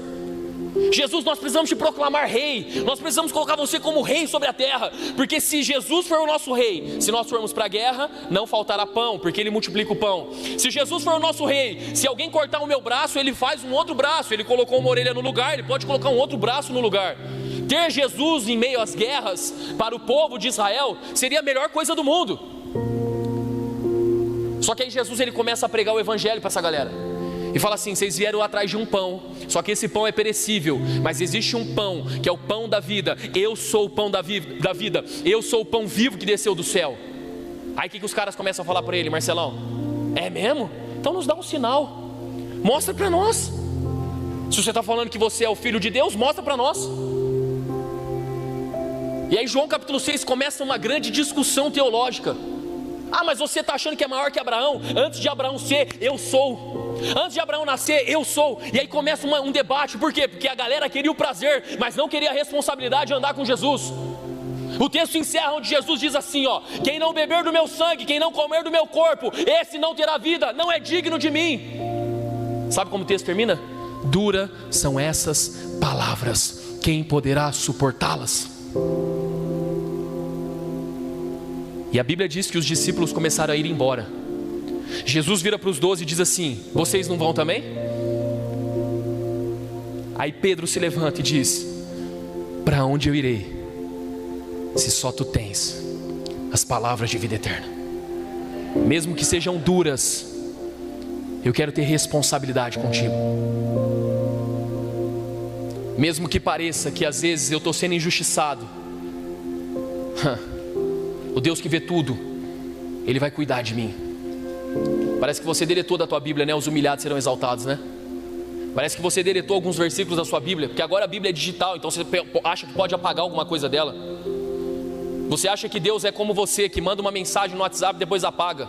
Jesus, nós precisamos te proclamar rei, nós precisamos colocar você como rei sobre a terra, porque se Jesus for o nosso rei, se nós formos para a guerra, não faltará pão, porque ele multiplica o pão. Se Jesus for o nosso rei, se alguém cortar o meu braço, ele faz um outro braço. Ele colocou uma orelha no lugar, ele pode colocar um outro braço no lugar. Ter Jesus em meio às guerras, para o povo de Israel, seria a melhor coisa do mundo. Só que aí Jesus, ele começa a pregar o evangelho para essa galera e fala assim: vocês vieram atrás de um pão, só que esse pão é perecível, mas existe um pão, que é o pão da vida. Eu sou o pão da vida, eu sou o pão vivo que desceu do céu. Aí o que os caras começam a falar para ele: Marcelão, é mesmo? Então nos dá um sinal, mostra para nós. Se você está falando que você é o Filho de Deus, mostra para nós. E aí João capítulo 6 começa uma grande discussão teológica. Ah, mas você está achando que é maior que Abraão? Antes de Abraão ser, eu sou. Antes de Abraão nascer, eu sou. E aí começa um debate. Por quê? Porque a galera queria o prazer, mas não queria a responsabilidade de andar com Jesus. O texto encerra onde Jesus diz assim, ó: quem não beber do meu sangue, quem não comer do meu corpo, esse não terá vida, não é digno de mim. Sabe como o texto termina? Dura são essas palavras, quem poderá suportá-las? E a Bíblia diz que os discípulos começaram a ir embora. Jesus vira para os 12 e diz assim: vocês não vão também? Aí Pedro se levanta e diz: para onde eu irei, se só tu tens as palavras de vida eterna? Mesmo que sejam duras, eu quero ter responsabilidade contigo. Mesmo que pareça que às vezes eu estou sendo injustiçado, o Deus que vê tudo, Ele vai cuidar de mim. Parece que você deletou da tua Bíblia, né? Os humilhados serão exaltados, né? Parece que você deletou alguns versículos da sua Bíblia, porque agora a Bíblia é digital, então você acha que pode apagar alguma coisa dela. Você acha que Deus é como você, que manda uma mensagem no WhatsApp e depois apaga.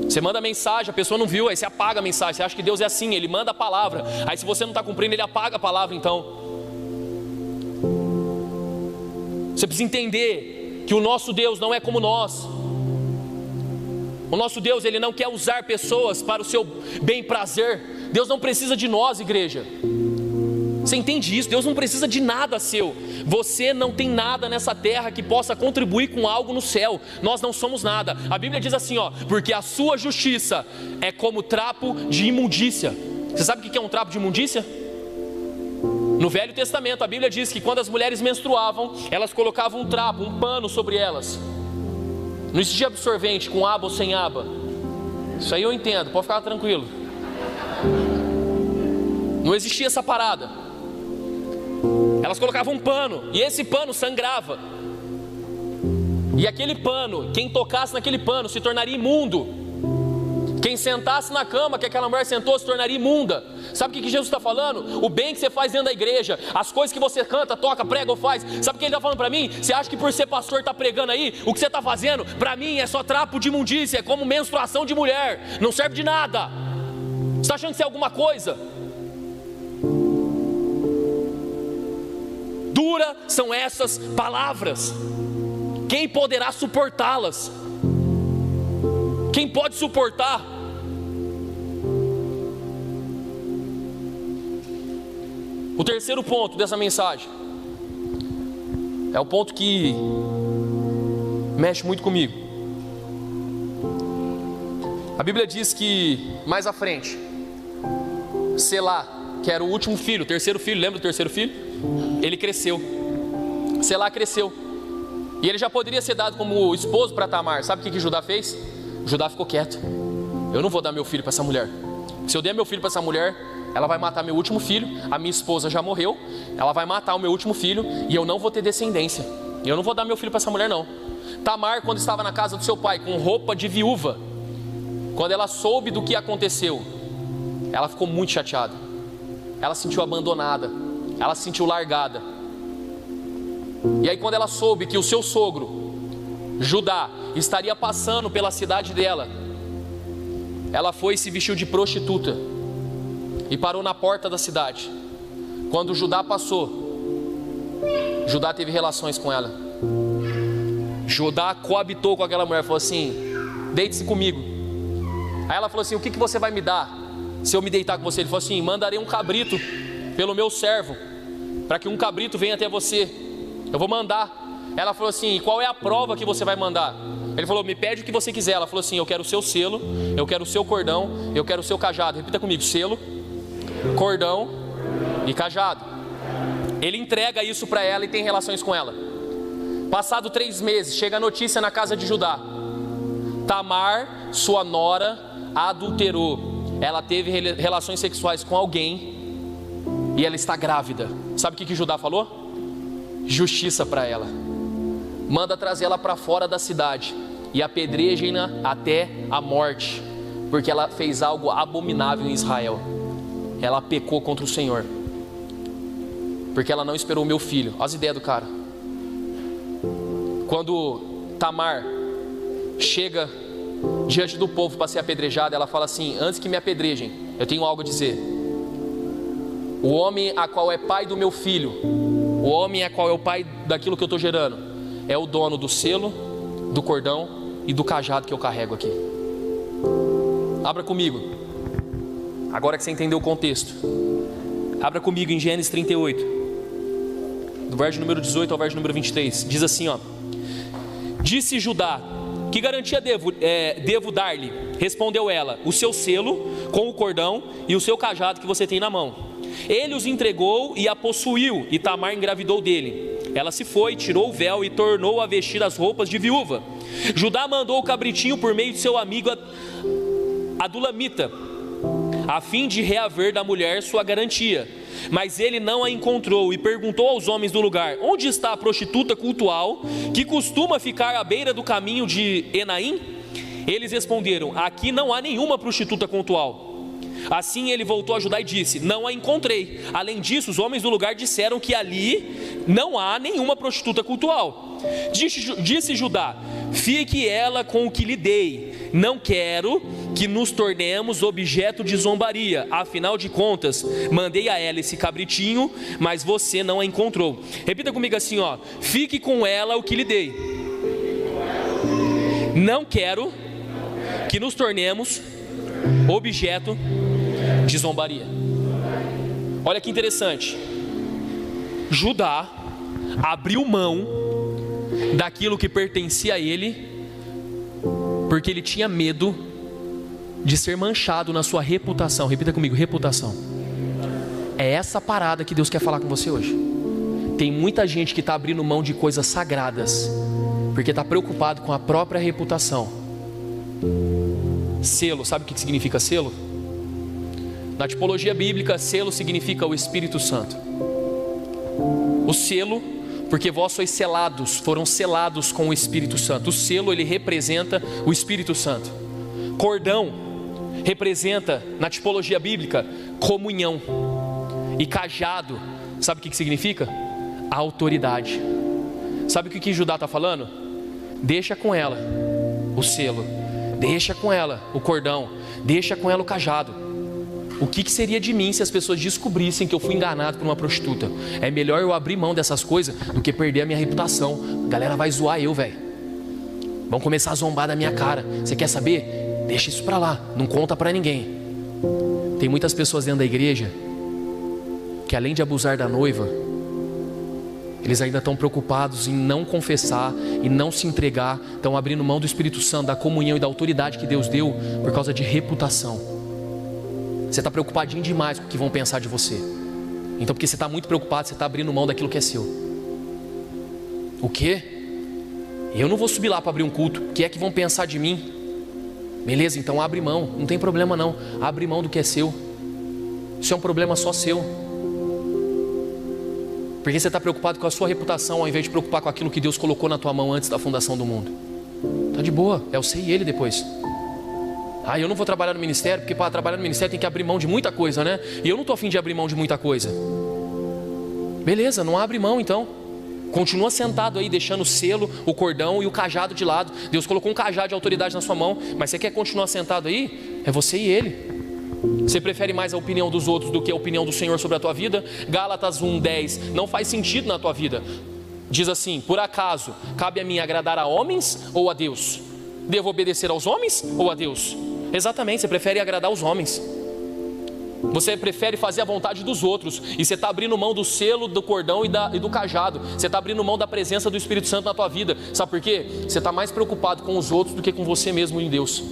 Você manda mensagem, a pessoa não viu, aí você apaga a mensagem. Você acha que Deus é assim, Ele manda a palavra. Aí se você não está cumprindo, Ele apaga a palavra então. Você precisa entender que o nosso Deus não é como nós. O nosso Deus, Ele não quer usar pessoas para o seu bem prazer. Deus não precisa de nós, igreja. Você entende isso? Deus não precisa de nada seu. Você não tem nada nessa terra que possa contribuir com algo no céu. Nós não somos nada. A Bíblia diz assim, ó: porque a sua justiça é como trapo de imundícia. Você sabe o que é um trapo de imundícia? No Velho Testamento a Bíblia diz que quando as mulheres menstruavam, elas colocavam um trapo, um pano sobre elas. Não existia absorvente com aba ou sem aba. Isso aí eu entendo, pode ficar tranquilo. Não existia essa parada. Elas colocavam um pano, e esse pano sangrava. E aquele pano, quem tocasse naquele pano se tornaria imundo. Quem sentasse na cama que aquela mulher sentou se tornaria imunda. Sabe o que Jesus está falando? O bem que você faz dentro da igreja, as coisas que você canta, toca, prega ou faz. Sabe o que Ele está falando para mim? Você acha que por ser pastor está pregando aí? O que você está fazendo, para mim, é só trapo de imundícia, é como menstruação de mulher. Não serve de nada. Você está achando que isso é alguma coisa? Dura são essas palavras. Quem poderá suportá-las? Quem pode suportar? O terceiro ponto dessa mensagem é o ponto que mexe muito comigo. A Bíblia diz que mais à frente, Selá, que era o último filho, o terceiro filho, lembra do terceiro filho? Ele cresceu. Selá cresceu. E ele já poderia ser dado como esposo para Tamar. Sabe o que Judá fez? Judá ficou quieto. Eu não vou dar meu filho para essa mulher. Se eu der meu filho para essa mulher, ela vai matar meu último filho. A minha esposa já morreu, ela vai matar o meu último filho, e eu não vou ter descendência. Eu não vou dar meu filho para essa mulher não. Tamar, quando estava na casa do seu pai com roupa de viúva, quando ela soube do que aconteceu, ela ficou muito chateada. Ela se sentiu abandonada, ela se sentiu largada. E aí quando ela soube que o seu sogro Judá estaria passando pela cidade dela, ela foi e se vestiu de prostituta e parou na porta da cidade. Quando Judá passou, Judá teve relações com ela. Judá coabitou com aquela mulher, falou assim: deite-se comigo. Aí ela falou assim: o que você vai me dar se eu me deitar com você? Ele falou assim: mandarei um cabrito pelo meu servo, para que um cabrito venha até você. Eu vou mandar. Ela falou assim: qual é a prova que você vai mandar? Ele falou: me pede o que você quiser. Ela falou assim: eu quero o seu selo, eu quero o seu cordão, eu quero o seu cajado. Repita comigo: selo, cordão e cajado. Ele entrega isso para ela e tem relações com ela. Passado 3 meses, chega a notícia na casa de Judá: Tamar, sua nora, adulterou. Ela teve relações sexuais com alguém e ela está grávida. Sabe o que Judá falou? Justiça para ela. Manda trazer ela para fora da cidade e apedrejem-na até a morte, porque ela fez algo abominável em Israel. Ela pecou contra o Senhor, porque ela não esperou o meu filho. Olha as ideias do cara. Quando Tamar chega diante do povo para ser apedrejada, ela fala assim: antes que me apedrejem, eu tenho algo a dizer. O homem a qual é pai do meu filho, o homem a qual é o pai daquilo que eu estou gerando, é o dono do selo, do cordão e do cajado que eu carrego aqui. Abra comigo, agora que você entendeu o contexto. Abra comigo em Gênesis 38, do verso número 18 ao verso número 23. Diz assim, ó: disse Judá: que garantia devo dar-lhe? Respondeu ela: o seu selo com o cordão e o seu cajado que você tem na mão. Ele os entregou e a possuiu, e Tamar engravidou dele. Ela se foi, tirou o véu e tornou a vestir as roupas de viúva. Judá mandou o cabritinho por meio de seu amigo Adulamita, a fim de reaver da mulher sua garantia. Mas ele não a encontrou e perguntou aos homens do lugar: onde está a prostituta cultual que costuma ficar à beira do caminho de Enaim? Eles responderam: aqui não há nenhuma prostituta cultual. Assim ele voltou a Judá e disse: não a encontrei. Além disso, os homens do lugar disseram que ali não há nenhuma prostituta cultual. Disse Judá: fique ela com o que lhe dei. Não quero que nos tornemos objeto de zombaria. Afinal de contas, mandei a ela esse cabritinho, mas você não a encontrou. Repita comigo assim, ó: fique com ela o que lhe dei. Não quero que nos tornemos objeto de zombaria. Olha que interessante. Judá abriu mão daquilo que pertencia a ele, porque ele tinha medo de ser manchado na sua reputação. Repita comigo: reputação. É essa parada que Deus quer falar com você hoje. Tem muita gente que está abrindo mão de coisas sagradas porque está preocupado com a própria reputação. Selo, sabe o que significa selo? Na tipologia bíblica, selo significa o Espírito Santo. O selo, porque vós sois selados, foram selados com o Espírito Santo. O selo, ele representa o Espírito Santo. Cordão representa, na tipologia bíblica, comunhão. E cajado, sabe o que significa? A autoridade. Sabe o que Judá está falando? Deixa com ela o selo, deixa com ela o cordão, deixa com ela o cajado. O que seria de mim se as pessoas descobrissem que eu fui enganado por uma prostituta? É melhor eu abrir mão dessas coisas do que perder a minha reputação. A galera vai zoar eu, velho. Vão começar a zombar da minha cara. Você quer saber? Deixa isso pra lá, não conta pra ninguém. Tem muitas pessoas dentro da igreja que, além de abusar da noiva, eles ainda estão preocupados em não confessar e não se entregar. Estão abrindo mão do Espírito Santo, da comunhão e da autoridade que Deus deu por causa de reputação. Você está preocupadinho demais com o que vão pensar de você. Então, porque você está muito preocupado, você está abrindo mão daquilo que é seu. O quê? Eu não vou subir lá para abrir um culto. O que é que vão pensar de mim? Beleza, então abre mão. Não tem problema não. Abre mão do que é seu. Isso é um problema só seu. Porque você está preocupado com a sua reputação ao invés de preocupar com aquilo que Deus colocou na tua mão antes da fundação do mundo. Tá de boa, é você e ele depois. Ah, eu não vou trabalhar no ministério, porque para trabalhar no ministério tem que abrir mão de muita coisa, né? E eu não estou a fim de abrir mão de muita coisa. Beleza, não abre mão então. Continua sentado aí, deixando o selo, o cordão e o cajado de lado. Deus colocou um cajado de autoridade na sua mão, mas você quer continuar sentado aí? É você e ele. Você prefere mais a opinião dos outros do que a opinião do Senhor sobre a tua vida? Gálatas 1:10 não faz sentido na tua vida. Diz assim: por acaso cabe a mim agradar a homens ou a Deus? Devo obedecer aos homens ou a Deus? Exatamente, você prefere agradar os homens. Você prefere fazer a vontade dos outros. E você está abrindo mão do selo, do cordão e do cajado. Você está abrindo mão da presença do Espírito Santo na tua vida. Sabe por quê? Você está mais preocupado com os outros do que com você mesmo em Deus.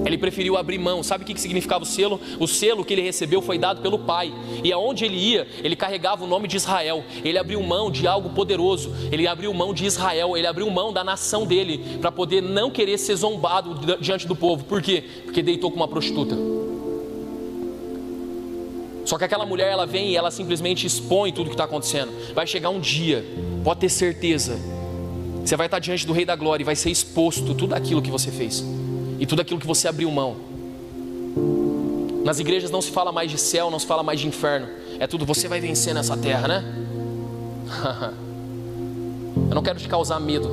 Ele preferiu abrir mão. Sabe o que significava o selo? O selo que ele recebeu foi dado pelo Pai. E aonde ele ia, ele carregava o nome de Israel. Ele abriu mão de algo poderoso. Ele abriu mão de Israel. Ele abriu mão da nação dele, para poder não querer ser zombado diante do povo. Por quê? Porque deitou com uma prostituta. Só que aquela mulher, ela vem e ela simplesmente expõe tudo que está acontecendo. Vai chegar um dia, pode ter certeza, você vai estar diante do Rei da Glória e vai ser exposto tudo aquilo que você fez e tudo aquilo que você abriu mão. Nas igrejas não se fala mais de céu, não se fala mais de inferno. É tudo, você vai vencer nessa terra, né? Eu não quero te causar medo,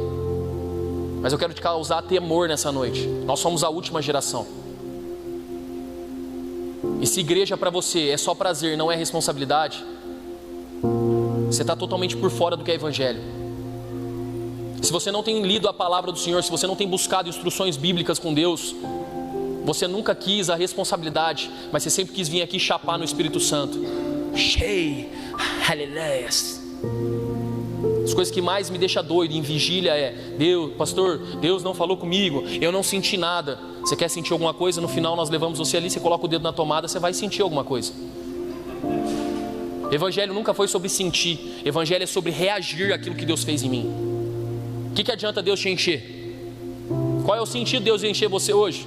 mas eu quero te causar temor nessa noite. Nós somos a última geração. E se igreja para você é só prazer, não é responsabilidade, você está totalmente por fora do que é evangelho. Se você não tem lido a palavra do Senhor, se você não tem buscado instruções bíblicas com Deus, você nunca quis a responsabilidade, mas você sempre quis vir aqui chapar no Espírito Santo. Cheio, aleluia. As coisas que mais me deixam doido em vigília é: Deus, pastor, Deus não falou comigo, eu não senti nada. Você quer sentir alguma coisa? No final nós levamos você ali, você coloca o dedo na tomada, você vai sentir alguma coisa. Evangelho nunca foi sobre sentir. Evangelho é sobre reagir àquilo que Deus fez em mim. O que adianta Deus te encher? Qual é o sentido de Deus encher você hoje?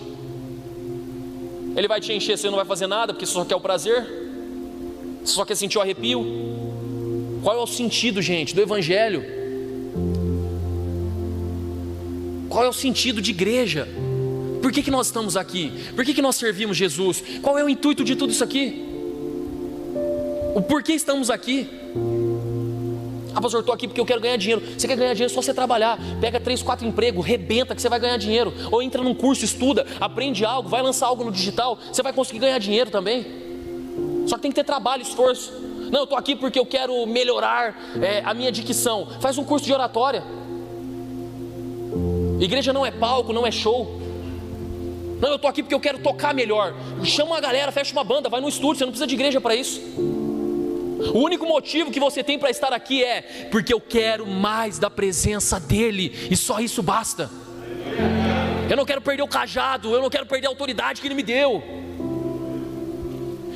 Ele vai te encher, você não vai fazer nada, porque você só quer o prazer? Você só quer sentir o arrepio? Qual é o sentido, gente, do Evangelho? Qual é o sentido de igreja? Por que nós estamos aqui? Por que nós servimos Jesus? Qual é o intuito de tudo isso aqui? O porquê estamos aqui? Ah, pastor, eu estou aqui porque eu quero ganhar dinheiro. Você quer ganhar dinheiro, é só você trabalhar. Pega 3, 4 empregos, rebenta que você vai ganhar dinheiro. Ou entra num curso, estuda, aprende algo, vai lançar algo no digital, você vai conseguir ganhar dinheiro também. Só que tem que ter trabalho, esforço. Não, eu estou aqui porque eu quero melhorar a minha dicção. Faz um curso de oratória. Igreja não é palco, não é show. Não, eu estou aqui porque eu quero tocar melhor. Chama uma galera, fecha uma banda, vai no estúdio, você não precisa de igreja para isso. O único motivo que você tem para estar aqui é porque eu quero mais da presença dEle, e só isso basta. Eu não quero perder o cajado, eu não quero perder a autoridade que Ele me deu.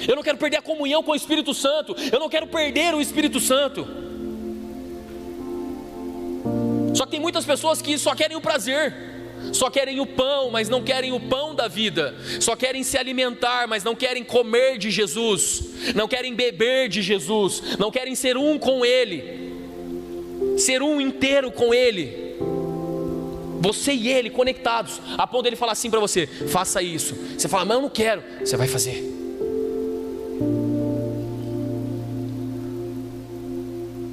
Eu não quero perder a comunhão com o Espírito Santo. Eu não quero perder o Espírito Santo. Só que tem muitas pessoas que só querem o prazer, só querem o pão, mas não querem o pão da vida. Só querem se alimentar, mas não querem comer de Jesus. Não querem beber de Jesus. Não querem ser um com Ele, ser um inteiro com Ele. Você e Ele conectados, a ponto dele falar assim para você: faça isso. Você fala: mas eu não quero. Você vai fazer.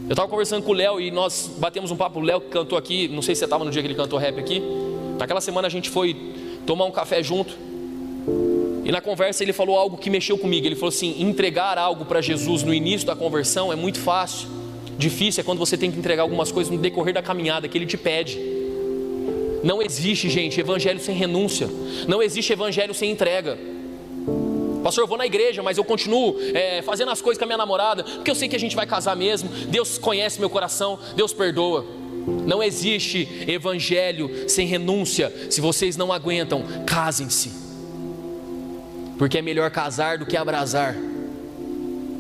Eu estava conversando com o Léo e nós batemos um papo. O Léo que cantou aqui, não sei se você estava no dia que ele cantou rap aqui. Naquela semana a gente foi tomar um café junto. E na conversa ele falou algo que mexeu comigo. Ele falou assim: entregar algo para Jesus no início da conversão é muito fácil. Difícil é quando você tem que entregar algumas coisas no decorrer da caminhada que Ele te pede. Não existe, gente, evangelho sem renúncia. Não existe evangelho sem entrega. Pastor, eu vou na igreja, mas eu continuo fazendo as coisas com a minha namorada, porque eu sei que a gente vai casar mesmo. Deus conhece meu coração, Deus perdoa. Não existe evangelho sem renúncia. Se vocês não aguentam, casem-se, porque é melhor casar do que abrasar.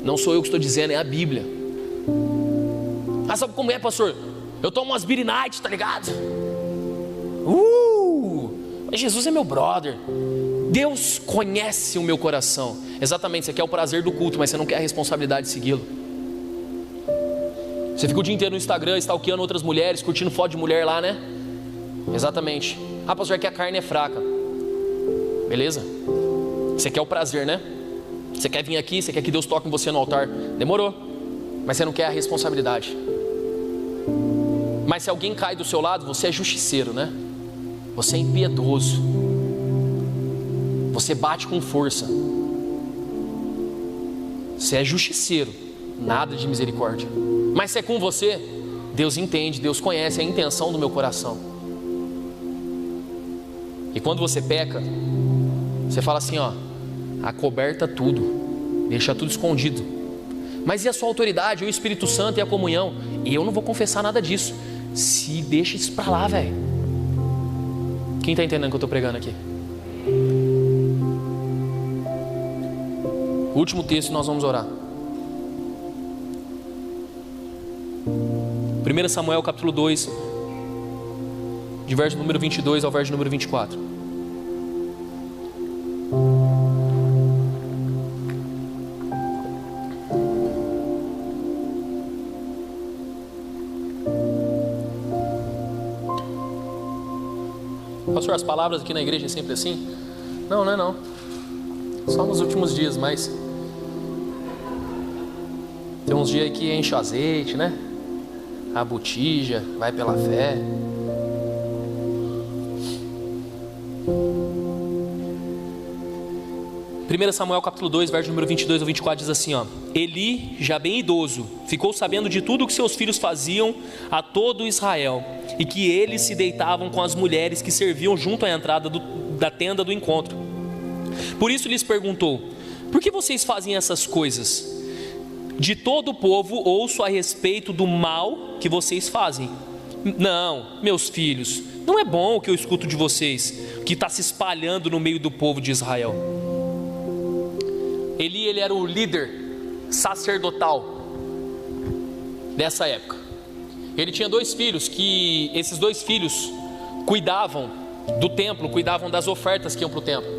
Não sou eu que estou dizendo, é a Bíblia. Ah, sabe como é, pastor? Eu tomo umas beer night, tá ligado? Mas Jesus é meu brother. Deus conhece o meu coração. Exatamente, você quer o prazer do culto, mas você não quer a responsabilidade de segui-lo. Você fica o dia inteiro no Instagram, stalkeando outras mulheres, curtindo foto de mulher lá, né? Exatamente. Ah, pastor, é que a carne é fraca. Beleza? Você quer o prazer, né? Você quer vir aqui, você quer que Deus toque em você no altar. Demorou. Mas você não quer a responsabilidade. Mas se alguém cai do seu lado, você é justiceiro, né? Você é impiedoso. Você bate com força. Você é justiceiro. Nada de misericórdia. Mas se é com você, Deus entende, Deus conhece a intenção do meu coração. E quando você peca, você fala assim, ó, acoberta tudo, deixa tudo escondido. Mas e a sua autoridade, o Espírito Santo e a comunhão? E eu não vou confessar nada disso. Se deixa isso pra lá, velho. Quem está entendendo o que eu estou pregando aqui? O último texto nós vamos orar. 1 Samuel capítulo 2, de verso número 22 ao verso número 24. Pastor, as palavras aqui na igreja é sempre assim? Não, não é não. Só nos últimos dias, mas tem uns dias que enche o azeite, né? A botija, vai pela fé. Primeiro Samuel capítulo 2, verso número 22 ao 24 diz assim, ó: Eli, já bem idoso, ficou sabendo de tudo o que seus filhos faziam a todo Israel, e que eles se deitavam com as mulheres que serviam junto à entrada da tenda do encontro. Por isso lhes perguntou: por que vocês fazem essas coisas? De todo o povo ouço a respeito do mal que vocês fazem. Não, meus filhos, não é bom o que eu escuto de vocês, que está se espalhando no meio do povo de Israel. Eli, ele era o líder sacerdotal dessa época. Ele tinha 2 filhos, que esses 2 filhos cuidavam do templo, cuidavam das ofertas que iam para o templo.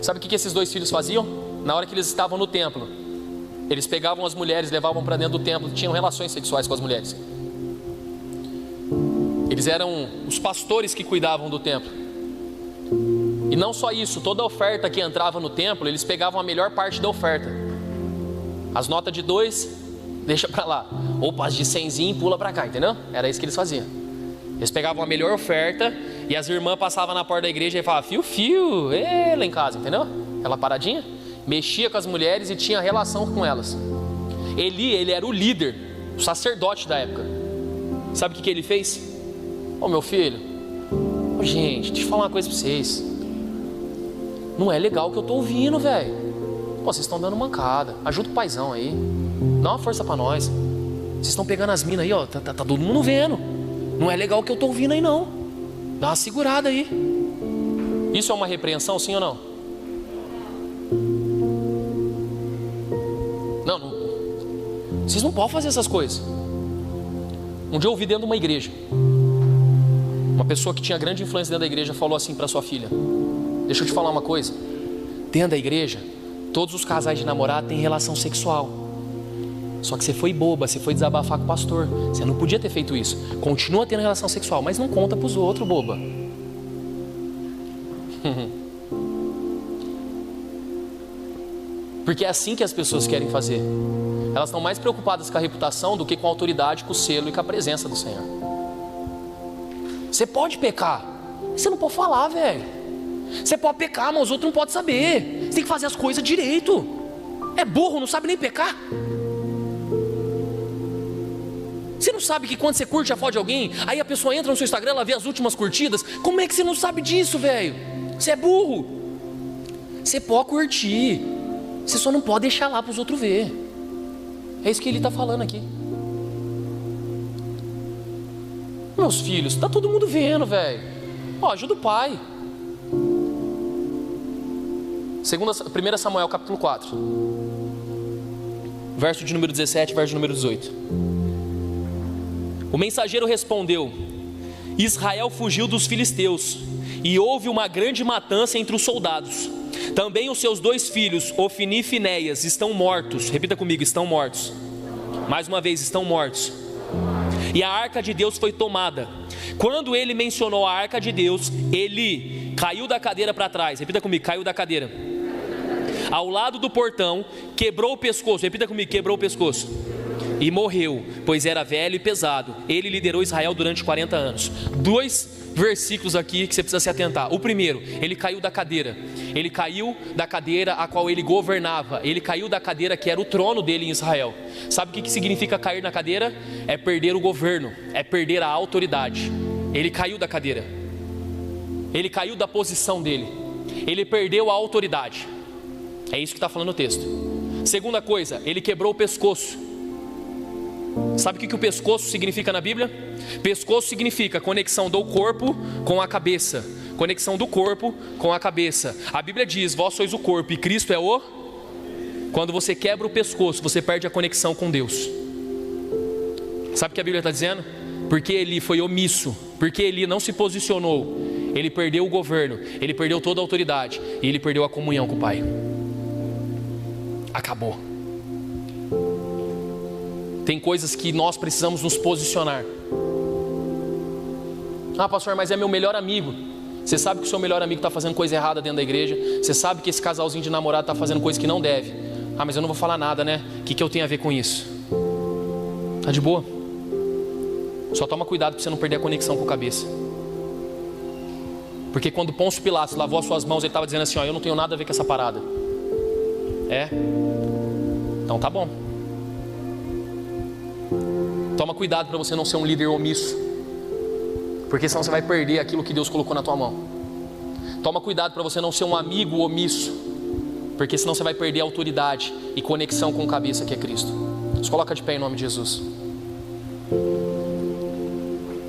Sabe o que esses 2 filhos faziam? Na hora que eles estavam no templo, eles pegavam as mulheres, levavam para dentro do templo, tinham relações sexuais com as mulheres. Eles eram os pastores que cuidavam do templo. E não só isso, toda a oferta que entrava no templo, eles pegavam a melhor parte da oferta. As notas de 2, deixa para lá. Ou as de 100zinho, pula para cá, entendeu? Era isso que eles faziam. Eles pegavam a melhor oferta e as irmãs passavam na porta da igreja e falavam: fio, lá em casa, entendeu? Aquela paradinha. Mexia com as mulheres e tinha relação com elas. Eli, ele era o líder, o sacerdote da época. Sabe o que ele fez? Ô meu filho, gente, deixa eu falar uma coisa para vocês. Não é legal o que eu tô ouvindo, velho. Pô, vocês estão dando mancada. Ajuda o paizão aí. Dá uma força para nós. Vocês estão pegando as minas aí, ó. Tá todo mundo vendo. Não é legal o que eu tô ouvindo aí, não. Dá uma segurada aí. Isso é uma repreensão, sim ou não? Não. Vocês não podem fazer essas coisas. Um dia eu ouvi dentro de uma igreja. Uma pessoa que tinha grande influência dentro da igreja falou assim para sua filha: deixa eu te falar uma coisa. Dentro da igreja, todos os casais de namorado têm relação sexual. Só que você foi boba, você foi desabafar com o pastor. Você não podia ter feito isso. Continua tendo relação sexual, mas não conta para os outros, boba. Porque é assim que as pessoas querem fazer. Elas estão mais preocupadas com a reputação do que com a autoridade, com o selo e com a presença do Senhor. Você pode pecar, você não pode falar, velho. Você pode pecar, mas os outros não podem saber. Você tem que fazer as coisas direito. É burro, não sabe nem pecar. Você não sabe que quando você curte a foto de alguém, aí a pessoa entra no seu Instagram, ela vê as últimas curtidas? Como é que você não sabe disso, velho? Você é burro. Você pode curtir, você só não pode deixar lá para os outros ver. É isso que ele está falando aqui. Meus filhos, tá todo mundo vendo, velho. Ó, ajuda o pai. 1 Samuel capítulo 4, verso de número 17, verso de número 18. O mensageiro respondeu: Israel fugiu dos filisteus, e houve uma grande matança entre os soldados. Também os seus 2 filhos, Ofni e Finéias, estão mortos. Repita comigo: estão mortos. Mais uma vez, estão mortos. E a arca de Deus foi tomada. Quando ele mencionou a arca de Deus, ele caiu da cadeira para trás. Repita comigo: caiu da cadeira. Ao lado do portão, quebrou o pescoço. Repita comigo: quebrou o pescoço. E morreu, pois era velho e pesado. Ele liderou Israel durante 40 anos. 2 versículos aqui que você precisa se atentar. O primeiro: ele caiu da cadeira. Ele caiu da cadeira a qual ele governava. Ele caiu da cadeira que era o trono dele em Israel. Sabe o que significa cair na cadeira? É perder o governo, é perder a autoridade. Ele caiu da cadeira. Ele caiu da posição dele. Ele perdeu a autoridade. É isso que está falando o texto. Segunda coisa, ele quebrou o pescoço. Sabe o que o pescoço significa na Bíblia? Pescoço significa conexão do corpo com a cabeça. Conexão do corpo com a cabeça. A Bíblia diz, vós sois o corpo e Cristo é o... Quando você quebra o pescoço, você perde a conexão com Deus. Sabe o que a Bíblia está dizendo? Porque ele foi omisso, porque ele não se posicionou, ele perdeu o governo, ele perdeu toda a autoridade e ele perdeu a comunhão com o Pai. Acabou. Tem coisas que nós precisamos nos posicionar. Ah, pastor, mas é meu melhor amigo. Você sabe que o seu melhor amigo está fazendo coisa errada dentro da igreja. Você sabe que esse casalzinho de namorado está fazendo coisa que não deve. Ah, mas eu não vou falar nada, né? O que eu tenho a ver com isso? Tá de boa? Só toma cuidado para você não perder a conexão com a cabeça. Porque quando Pôncio Pilatos lavou as suas mãos, ele estava dizendo assim, ó, eu não tenho nada a ver com essa parada. É? Então tá bom. Toma cuidado para você não ser um líder omisso, porque senão você vai perder aquilo que Deus colocou na tua mão. Toma cuidado para você não ser um amigo omisso, porque senão você vai perder a autoridade e conexão com a cabeça que é Cristo. Se coloca de pé em nome de Jesus.